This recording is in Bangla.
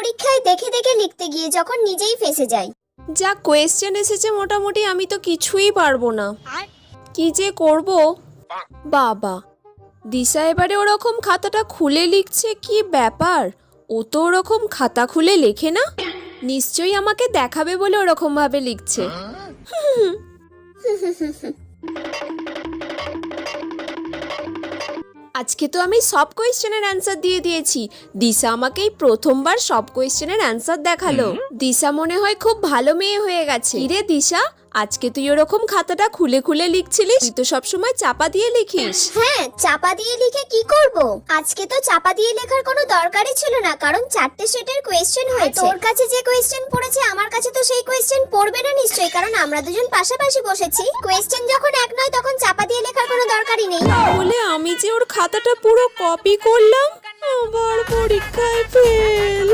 পরীক্ষায় দেখে দেখে লিখতে গিয়ে যখন নিজেই ফেঁসে যাই। যা কোয়েশ্চেন এসেছে মোটামুটি আমি তো কিছুই পারবো না, কি যে করব। বাবা, দিশা এবারে ওরকম খাতাটা খুলে লিখছে, কি ব্যাপার? ও তো ওরকম খাতা খুলে লেখে না, নিশ্চয়ই আমাকে দেখাবে বলে ওরকম ভাবে লিখছে। আজকে তো আমি সব কোয়েশ্চেনের অ্যান্সার দিয়ে দিয়েছি। দিশা আমাকে এই প্রথমবার সব কোয়েশ্চেনের অ্যান্সার দেখালো। দিশা মনে হয় খুব ভালো মেয়ে হয়ে গেছে। রে দিশা, আজকে তুই ওরকম খাতাটা খুলে খুলে লিখছিলিস? তুই তো সবসময় চাপা দিয়ে লিখিস। হ্যাঁ, চাপা দিয়ে লিখে কি করব? আজকে তো চাপা দিয়ে লেখার কোনো দরকারই ছিল না, কারণ 4টে সেটের কোয়েশ্চেন হয়েছে। তোর কাছে যে কোয়েশ্চেন পড়েছে আমার কাছে তো সেই কোয়েশ্চেন পড়বে না নিশ্চয়ই, কারণ আমরা দুজন পাশাপাশি বসেছি। কোয়েশ্চেন যখন এক নয় তখন চাপা দিয়ে লেখার কোনো দরকারই নেই। বলে আমি যে ওর খাতাটা পুরো কপি করলাম, আবার পরীক্ষায় ফেল।